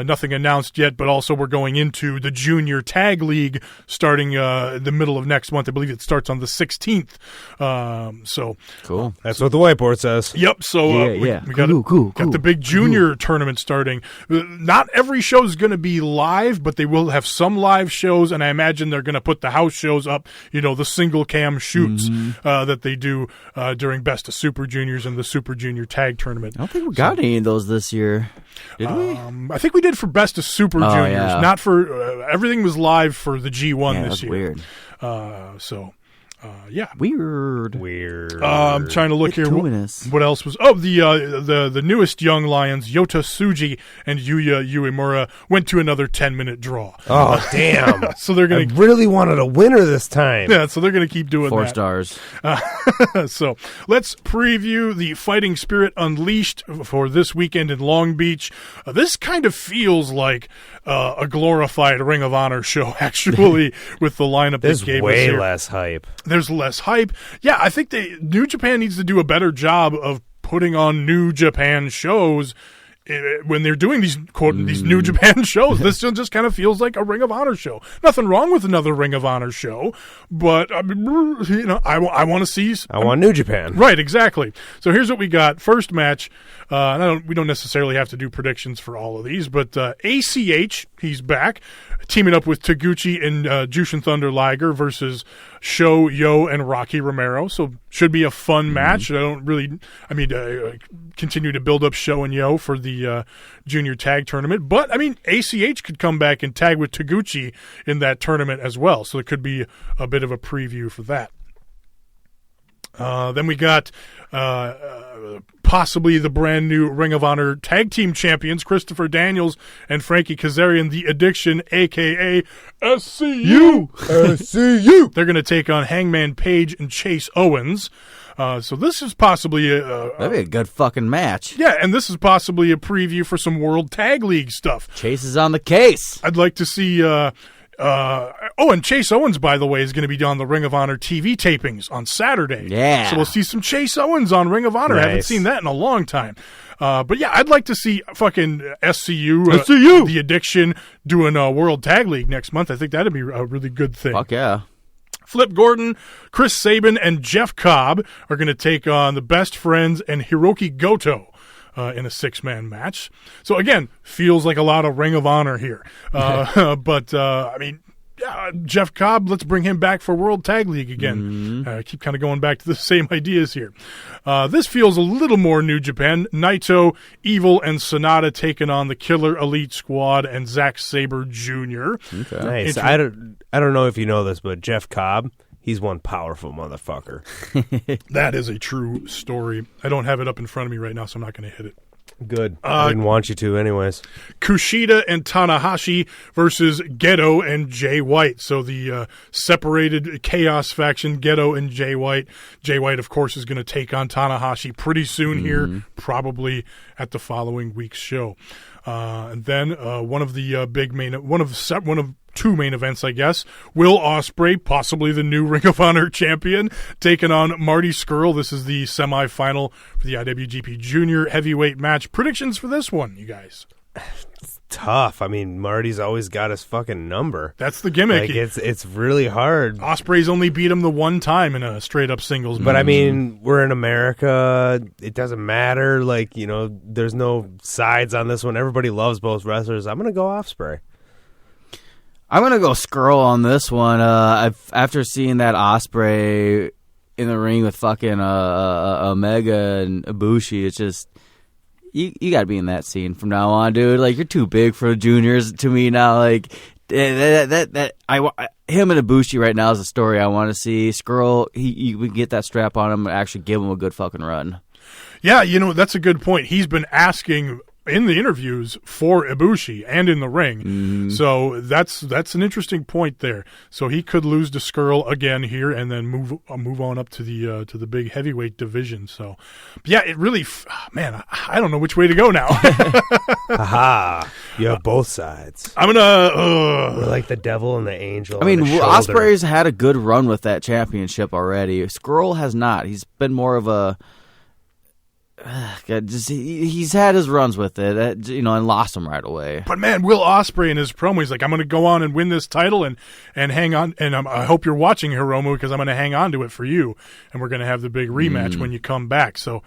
Nothing announced yet, but also we're going into the Junior Tag League starting the middle of next month. I believe it starts on the 16th. So cool. That's what the whiteboard says. Yep. So we got the big junior tournament starting. Not every show is going to be live, but they will have some live shows, and I imagine they're going to put the house shows up. The single cam shoots that they do during Best of Super Juniors and the Super Junior Tag Tournament. I don't think we got any of those this year. Did we? I think we did for Best of Super Juniors, not for everything was live for the G1 this year. Weird. Weird. I'm trying to look here. What else was? Oh, the newest young lions, Yota Tsuji and Yuya Uemura, went to another 10-minute draw. Oh, damn! So they're gonna. I really wanted a winner this time. Yeah, so they're gonna keep doing 4 that. stars. So let's preview the Fighting Spirit Unleashed for this weekend in Long Beach. This kind of feels like a glorified Ring of Honor show, actually, with the lineup they gave us here. There's way less hype. There's less hype. Yeah, I think New Japan needs to do a better job of putting on New Japan shows when they're doing these New Japan shows. This just kind of feels like a Ring of Honor show. Nothing wrong with another Ring of Honor show, but I want to see. I want New Japan. Right, exactly. So here's what we got. First match. We don't necessarily have to do predictions for all of these, but ACH, he's back, teaming up with Taguchi and Jushin Thunder Liger versus Show, Yo, and Rocky Romero. So should be a fun match. Continue to build up Show and Yo for the junior tag tournament. But, ACH could come back and tag with Taguchi in that tournament as well. So it could be a bit of a preview for that. Then we got possibly the brand new Ring of Honor tag team champions, Christopher Daniels and Frankie Kazarian, the Addiction, a.k.a. SCU. SCU. They're going to take on Hangman Page and Chase Owens. So this is possibly that'd be a good fucking match. Yeah, and this is possibly a preview for some World Tag League stuff. Chase is on the case. I'd like to see And Chase Owens, by the way, is going to be on the Ring of Honor TV tapings on Saturday. Yeah. So we'll see some Chase Owens on Ring of Honor. Nice. I haven't seen that in a long time. But yeah, I'd like to see fucking SCU, The Addiction, doing a World Tag League next month. I think that'd be a really good thing. Fuck yeah. Flip Gordon, Chris Sabin, and Jeff Cobb are going to take on the Best Friends and Hiroki Goto in a 6-man match. So again, feels like a lot of Ring of Honor here. But I mean, Jeff Cobb, let's bring him back for World Tag League again. I keep kind of going back to the same ideas here. This feels a little more New Japan. Naito, Evil, and Sonata taking on the Killer Elite Squad and Zack Sabre Jr. Okay. Nice. I don't know if you know this, but Jeff Cobb, he's one powerful motherfucker. That is a true story. I don't have it up in front of me right now, so I'm not going to hit it. Good. I didn't want you to anyways. Kushida and Tanahashi versus Gedo and Jay White. So the separated Chaos faction, Gedo and Jay White. Jay White, of course, is going to take on Tanahashi pretty soon here, probably at the following week's show. And then one of two main events, I guess. Will Ospreay, possibly the new Ring of Honor champion, taking on Marty Scurll. This is the semifinal for the IWGP Junior Heavyweight match. Predictions for this one, you guys? It's tough. I mean, Marty's always got his fucking number. That's the gimmick. Like, it's really hard. Ospreay's only beat him the one time in a straight-up singles match. But, I mean, we're in America. It doesn't matter. Like, you know, there's no sides on this one. Everybody loves both wrestlers. I'm going to go Ospreay. I'm going to go Scurll on this one. After seeing that Ospreay in the ring with fucking Omega and Ibushi, it's just, you got to be in that scene from now on, dude. Like, you're too big for juniors to me now. Like, him and Ibushi right now is a story I want to see. Scurll, we get that strap on him and actually give him a good fucking run. Yeah, you know, that's a good point. He's been asking in the interviews for Ibushi and in the ring. So that's an interesting point there. So he could lose to Scurll again here and then move on up to the big heavyweight division. So yeah, it really, man, I don't know which way to go now. Aha. You have both sides. I'm gonna we're like the devil and the angel. I mean, Ospreay's had a good run with that championship already. Scurll has not. He's been more of a he's had his runs with it, and lost them right away. But man, Will Ospreay in his promo, he's like, "I'm going to go on and win this title and hang on." And I hope you're watching, Hiromu, because I'm going to hang on to it for you, and we're going to have the big rematch when you come back. So,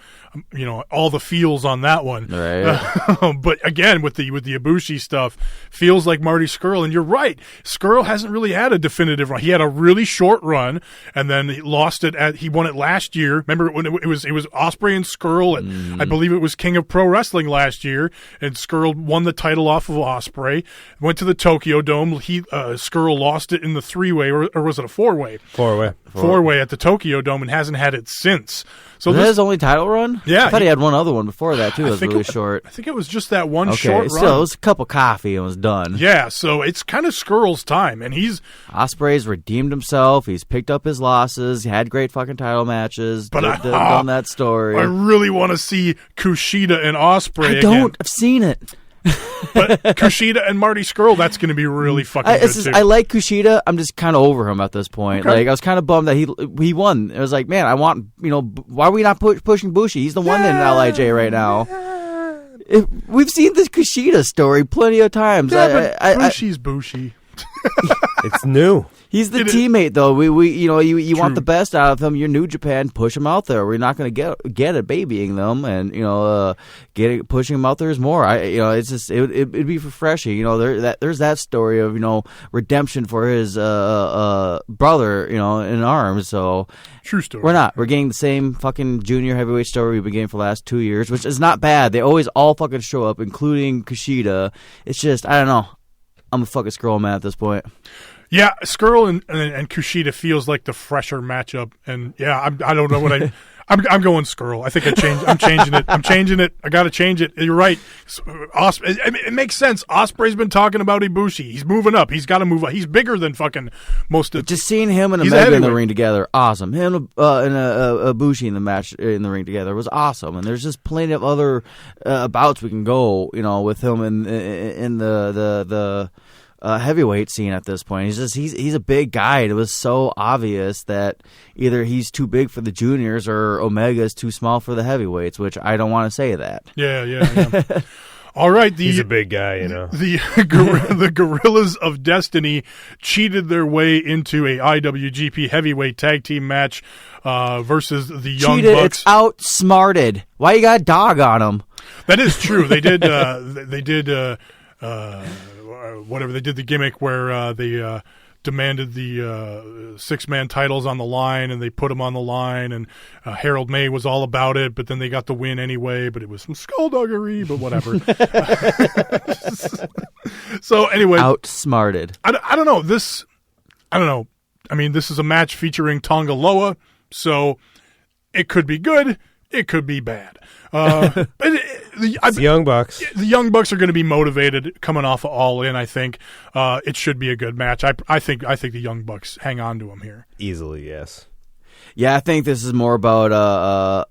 all the feels on that one. Right. But again, with the Ibushi stuff, feels like Marty Scurll, and you're right. Scurll hasn't really had a definitive run. He had a really short run, and then he lost it. He won it last year. Remember when it was Ospreay and Scurll at, I believe it was King of Pro Wrestling last year, and Scurll won the title off of Ospreay. Went to the Tokyo Dome. Scurll lost it in the 3-way, or was it a 4-way? 4-way. 4-way at the Tokyo Dome, and hasn't had it since. So was that his only title run? Yeah. I thought he had one other one before that, too. It was really short. I think it was just that one short run. Still, it was a cup of coffee and was done. Yeah, so it's kind of Scurll's time, and Ospreay's redeemed himself. He's picked up his losses. He had great fucking title matches. But done that story. I really want to see Kushida and Ospreay again. I've seen it. But Kushida and Marty Scurll, that's going to to be really fucking good, too. I like Kushida. I'm just kind of over him at this point. Okay. Like, I was kind of bummed that he won. It was like, man, I want, why are we not pushing Bushi? He's the one in LIJ right now. We've seen this Kushida story plenty of times. Yeah, but Bushi's Bushi. It's new. He's the teammate, though. You want the best out of him. You're New Japan. Push him out there. We're not going to get it babying them, and pushing him out there is more. It's just it'd be refreshing. There's that story of redemption for his brother, in arms. So true story. We're getting the same fucking junior heavyweight story we've been getting for the last 2 years, which is not bad. They always all fucking show up, including Kushida. It's just I don't know. I'm a fucking Scurll man at this point. Yeah, Scurll and Kushida feels like the fresher matchup, and yeah, I don't know what I'm going Scurll. I think I'm changing it. I'm changing it. I got to change it. You're right. It makes sense. Ospreay's been talking about Ibushi. He's moving up. He's got to move up. He's bigger than fucking most of. Just seeing him and Omega in the ring together, awesome. Him and Ibushi in the match in the ring together was awesome. And there's just plenty of other bouts we can go, with him in the heavyweight scene at this point. He's a big guy. It was so obvious that either he's too big for the juniors or Omega is too small for the heavyweights, which I don't want to say that. Yeah. All right, he's a big guy, The Gorillas of Destiny cheated their way into a IWGP Heavyweight Tag Team match versus the Young Bucks. It's outsmarted. Why you got a dog on them? That is true. They did. They did whatever. They did the gimmick where they demanded the 6-man titles on the line, and they put them on the line, and Harold May was all about it, but then they got the win anyway, but it was some skullduggery, but whatever. So anyway. Outsmarted. I don't know. I don't know. I mean, this is a match featuring Tonga Loa, so it could be good. It could be bad. But the Young Bucks. The Young Bucks are going to be motivated coming off of All In, I think. It should be a good match. I think the Young Bucks hang on to them here. Easily, yes. Yeah, I think this is more about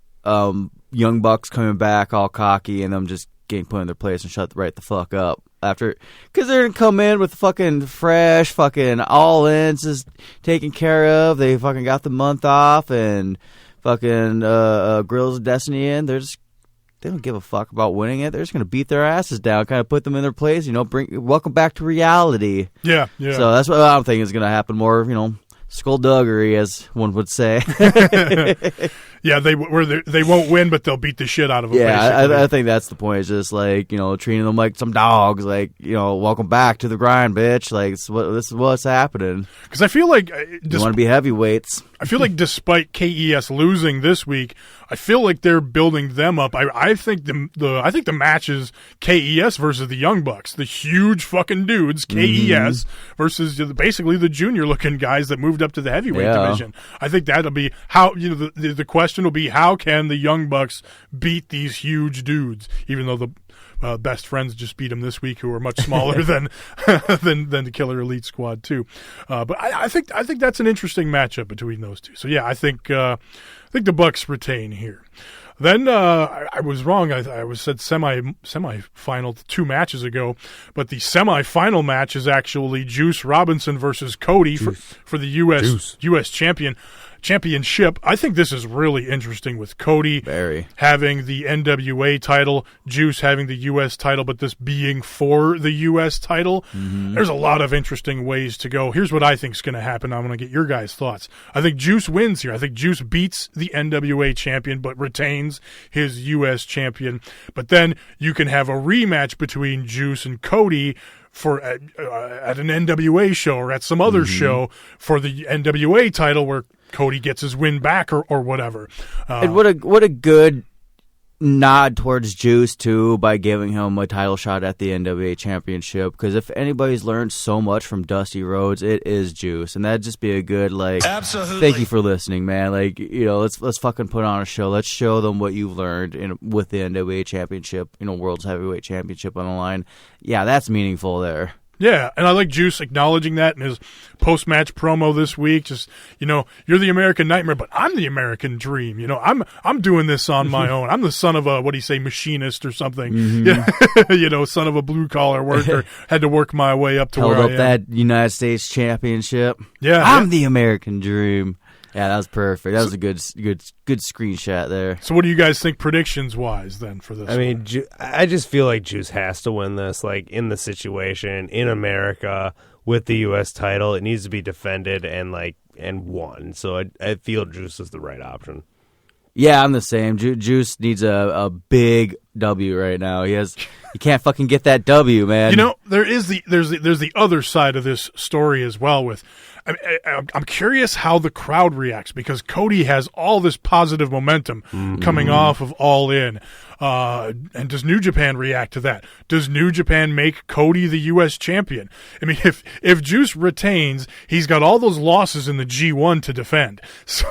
Young Bucks coming back all cocky and them just getting put in their place and shut right the fuck up. Because they're going to come in with fucking fresh, fucking all-ins just taken care of. They fucking got the month off and fucking Gorillas of Destiny in. They don't give a fuck about winning it. They're just going to beat their asses down, kind of put them in their place, welcome back to reality. Yeah. So that's what I'm thinking is going to happen more, skullduggery, as one would say. Yeah, they won't win, but they'll beat the shit out of them. Yeah, I think that's the point. It's just like, treating them like some dogs. Like, welcome back to the grind, bitch. Like, this is what's happening. Because I feel like you want to be heavyweights. I feel like despite KES losing this week, I feel like they're building them up. I think the match is KES versus the Young Bucks, the huge fucking dudes. KES versus basically the junior looking guys that moved up to the heavyweight division. I think that'll be how the question will be, how can the Young Bucks beat these huge dudes? Even though the best friends just beat them this week, who are much smaller than the Killer Elite Squad too. But I think that's an interesting matchup between those two. So yeah, I think the Bucks retain here. Then I was wrong. I was said semi-final 2 matches ago, but the semi-final match is actually Juice Robinson versus Cody for the U.S. championship. I think this is really interesting with Cody having the NWA title, Juice having the U.S. title, but this being for the U.S. title. There's a lot of interesting ways to go. Here's what I think is going to happen. I'm going to get your guys' thoughts. I think Juice wins here. I think Juice beats the NWA champion, but retains his U.S. champion. But then you can have a rematch between Juice and Cody for at an NWA show or at some other show for the NWA title, where Cody gets his win back or whatever. And what a good nod towards Juice too, by giving him a title shot at the NWA Championship. Because if anybody's learned so much from Dusty Rhodes, it is Juice, and that'd just be a good Absolutely. Thank you for listening, man. Let's fucking put on a show. Let's show them what you've learned with the NWA Championship, World's Heavyweight Championship on the line. Yeah, that's meaningful there. Yeah, and I like Juice acknowledging that in his post-match promo this week. Just, you're the American Nightmare, but I'm the American Dream. I'm doing this on my own. I'm the son of a, machinist or something. Son of a blue-collar worker. Had to work my way up to where I am. Held up that United States Championship. Yeah. I'm the American Dream. Yeah, that was perfect. That was a good screenshot there. So what do you guys think predictions-wise then for this? I mean, I just feel like Juice has to win this, in the situation, in America, with the U.S. title. It needs to be defended and won. So I feel Juice is the right option. Yeah, I'm the same. Juice needs a big W right now. He can't fucking get that W, man. There's the other side of this story as well with. I'm curious how the crowd reacts, because Cody has all this positive momentum coming off of All In. And does New Japan react to that? Does New Japan make Cody the U.S. champion? I mean, if Juice retains, he's got all those losses in the G1 to defend. So,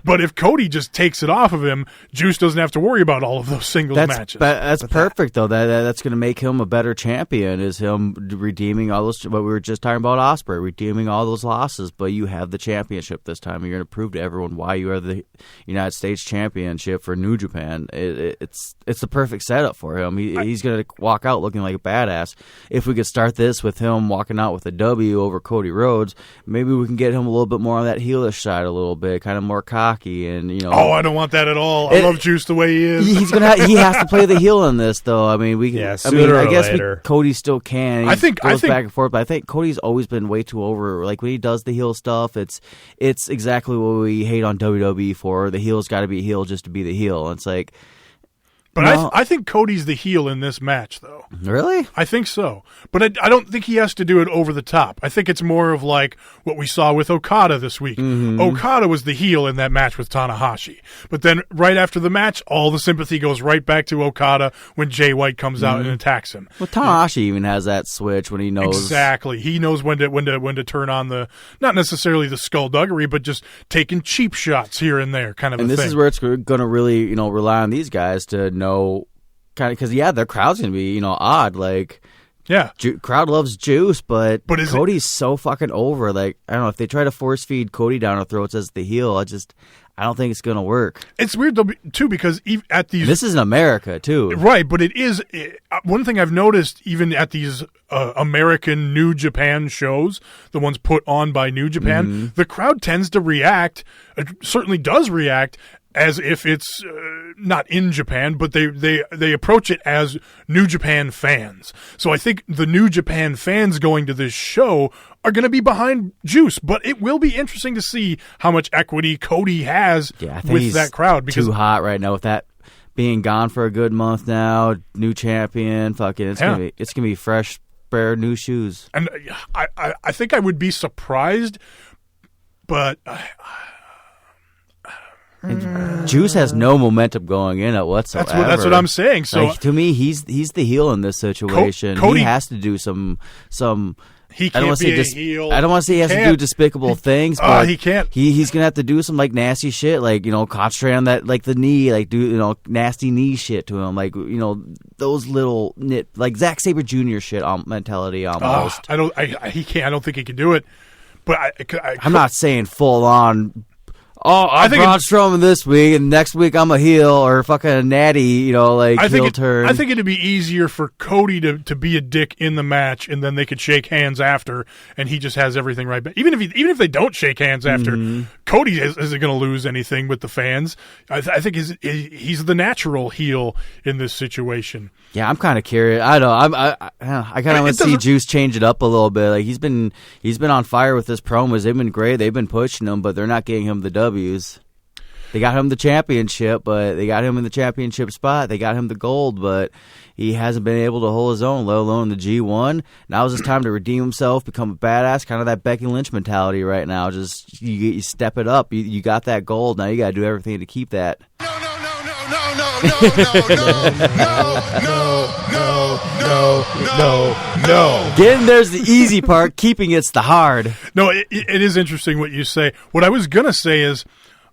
but if Cody just takes it off of him, Juice doesn't have to worry about all of those singles matches. That's perfect, though. That's going to make him a better champion, is him redeeming all those, what we were just talking about, Ospreay, redeeming all those losses. losses, but you have the championship this time. You're going to prove to everyone why you are the United States championship for New Japan. It's the perfect setup for him. He's going to walk out looking like a badass. If we could start this with him walking out with a W over Cody Rhodes, maybe we can get him a little bit more on that heelish side a little bit, kind of more cocky and Oh, I don't want that at all. I love Juice the way he is. He has to play the heel in this, though. I mean, I guess Cody still can. I think back and forth, but I think Cody's always been way too over. Like when he does the heel stuff, it's exactly what we hate on WWE for. The heel's got to be heel just to be the heel. It's like. But I think Cody's the heel in this match, though. Really? I think so. But I don't think he has to do it over the top. I think it's more of like what we saw with Okada this week. Mm-hmm. Okada was the heel in that match with Tanahashi. But then right after the match, all the sympathy goes right back to Okada when Jay White comes out and attacks him. Well, Tanahashi even has that switch when he knows. Exactly. He knows when to turn on the, not necessarily the skullduggery, but just taking cheap shots here and there kind of and a thing. And this is where it's going to really, rely on these guys to know kind of, because their crowd's gonna be odd. Like, crowd loves Juice, but Cody's so fucking over. Like, I don't know if they try to force feed Cody down our throats as the heel. I don't think it's gonna work. It's weird though too because at these this is in America too, right? But it is one thing I've noticed even at these American New Japan shows, the ones put on by New Japan, the crowd tends to react. Certainly does react. As if it's not in Japan, but they approach it as New Japan fans. So I think the New Japan fans going to this show are going to be behind Juice, but it will be interesting to see how much equity Cody has with that crowd. Because too hot right now with that being gone for a good month now. New champion, fucking, it's gonna be fresh pair of new shoes. And I think I would be surprised, but. Juice has no momentum going in it whatsoever. That's what I'm saying. So to me, he's the heel in this situation. Cody, he has to do some. He can't be a heel. I don't want to say he has to do despicable things, but he can't. He's gonna have to do some like nasty shit, like concentrate on that, like the knee, like do nasty knee shit to him, like those little like Zack Sabre Jr. shit mentality almost. He can't. I don't think he can do it. But I'm not saying full on. Oh, I think Braun Strowman this week, and next week I'm a heel or fucking a natty, heel turn. I think it'd be easier for Cody to be a dick in the match, and then they could shake hands after, and he just has everything right back. Even if they don't shake hands after, Cody isn't going to lose anything with the fans. I think he's the natural heel in this situation. Yeah, I'm kind of curious. I don't know. I kind of want to see Juice change it up a little bit. Like he's been on fire with his promos. They've been great. They've been pushing him, but they're not getting him the W's. They got him the championship, but they got him in the championship spot. They got him the gold, but he hasn't been able to hold his own, let alone the G1. Now is his time to redeem himself, become a badass, kind of that Becky Lynch mentality right now. Just you step it up. You got that gold. Now you got to do everything to keep that. No. Getting there's the easy part. Keeping it's the hard. No, it is interesting what you say. What I was gonna say is,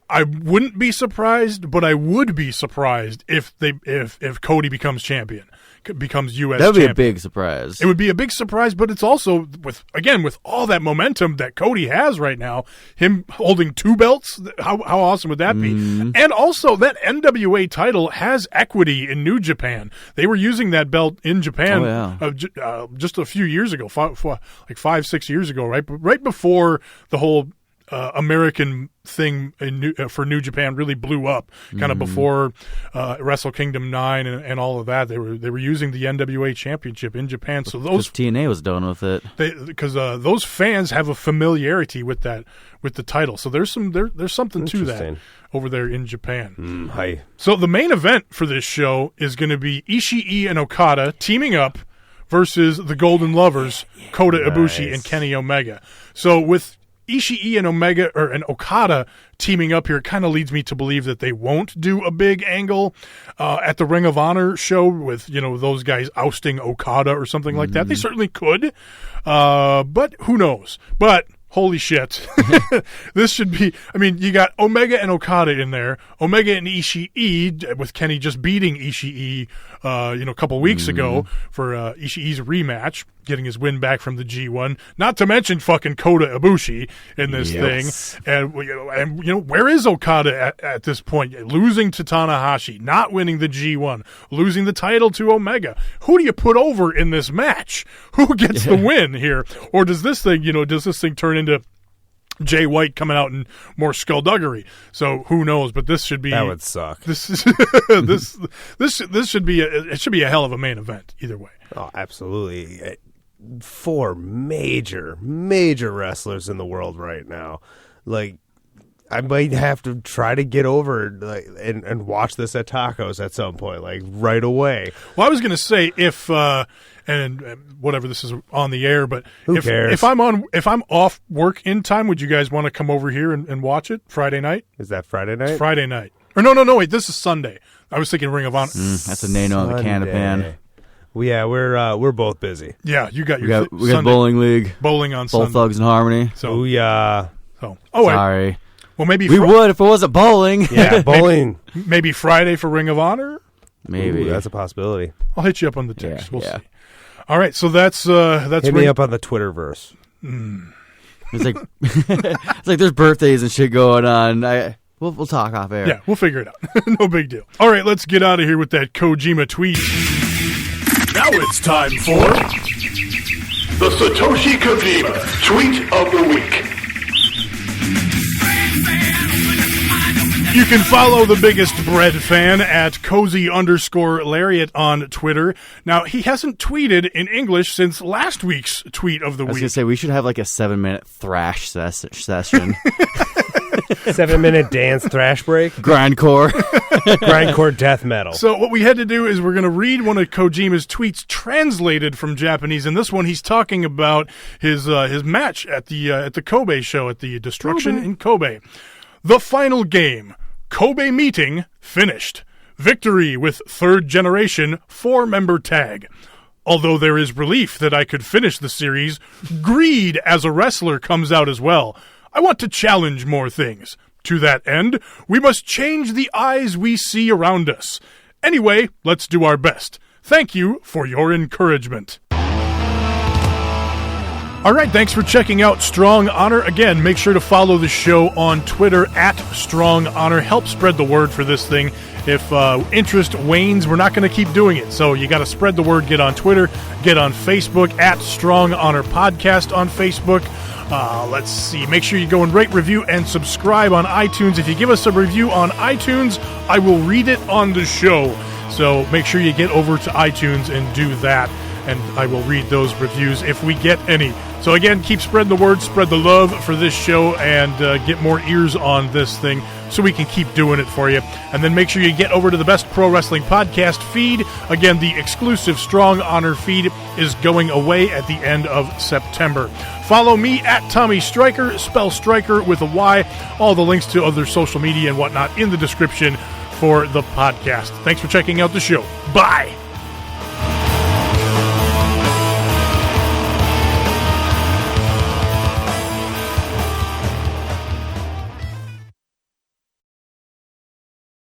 I wouldn't be surprised, but I would be surprised if Cody becomes champion, becomes U.S. That would champion. Be a big surprise. It would be a big surprise, but it's also with all that momentum that Cody has right now, him holding 2 belts. How awesome would that be? And also that NWA title has equity in New Japan. They were using that belt in Japan just a few years ago, like 5-6 years ago, right before the whole American thing for New Japan really blew up, kind of before Wrestle Kingdom 9 and all of that. They were using the NWA Championship in Japan, so those TNA was done with it because those fans have a familiarity with the title. So there's something to that over there in Japan. Hi. So the main event for this show is going to be Ishii and Okada teaming up versus the Golden Lovers, Kota Ibushi and Kenny Omega. So with Ishii and Okada teaming up here, it kind of leads me to believe that they won't do a big angle at the Ring of Honor show with those guys ousting Okada or something like that. They certainly could, but who knows? But holy shit. This should be, I mean, you got Omega and Okada in there. Omega and Ishii, with Kenny just beating Ishii, a couple weeks ago for Ishii's rematch, getting his win back from the G1. Not to mention fucking Kota Ibushi in this thing. And where is Okada at this point? Losing to Tanahashi, not winning the G1, losing the title to Omega. Who do you put over in this match? Who gets the win here? Or does this thing turn into Jay White coming out in more skullduggery? So who knows? But this should be, that would suck. This should be a hell of a main event either way. Oh, absolutely. 4 major wrestlers in the world right now. Like, I might have to try to get over and watch this at Tacos at some point, like right away. Well, I was going to say if and whatever, this is on the air, but who cares? If I'm off work in time, would you guys want to come over here and watch it Friday night? Is that Friday night? It's Friday night. Or no, wait, this is Sunday. I was thinking Ring of Honor. That's a nano on the can of pan. Well, yeah, we're both busy. Yeah, you got we got bowling league, bowling on Sunday. Both Thugs in Harmony. So Sorry. Well, maybe we would if it wasn't bowling. Yeah, bowling. maybe Friday for Ring of Honor. Maybe. Ooh, that's a possibility. I'll hit you up on the text. We'll see. All right, so that's hit me up on the Twitterverse. It's like there's birthdays and shit going on. We'll talk off air. Yeah, we'll figure it out. No big deal. All right, let's get out of here with that Kojima tweet. Now it's time for the Satoshi Kojima Tweet of the Week. You can follow the biggest bread fan at cozy_lariat on Twitter. Now, he hasn't tweeted in English since last week's tweet of the week. I was going to say, we should have like a 7-minute thrash session. 7-minute dance thrash break? Grindcore. Grindcore death metal. So what we had to do is we're going to read one of Kojima's tweets translated from Japanese. And this one, he's talking about his match at the Kobe show, at the Destruction in Kobe. The final game. Kobe meeting finished. Victory with 3rd generation 4-member tag. Although there is relief that I could finish the series, greed as a wrestler comes out as well. I want to challenge more things. To that end, we must change the eyes we see around us. Anyway, let's do our best. Thank you for your encouragement. All right, thanks for checking out Strong Honor. Again, make sure to follow the show on Twitter at Strong Honor. Help spread the word for this thing. If interest wanes, we're not going to keep doing it. So you got to spread the word. Get on Twitter. Get on Facebook at Strong Honor Podcast on Facebook. Let's see. Make sure you go and rate, review, and subscribe on iTunes. If you give us a review on iTunes, I will read it on the show. So make sure you get over to iTunes and do that. And I will read those reviews if we get any. So again, keep spreading the word, spread the love for this show, and get more ears on this thing so we can keep doing it for you. And then make sure you get over to the Best Pro Wrestling Podcast feed. Again, the exclusive Strong Honor feed is going away at the end of September. Follow me at Tommy Stryker, spell Stryker with a Y. All the links to other social media and whatnot in the description for the podcast. Thanks for checking out the show. Bye!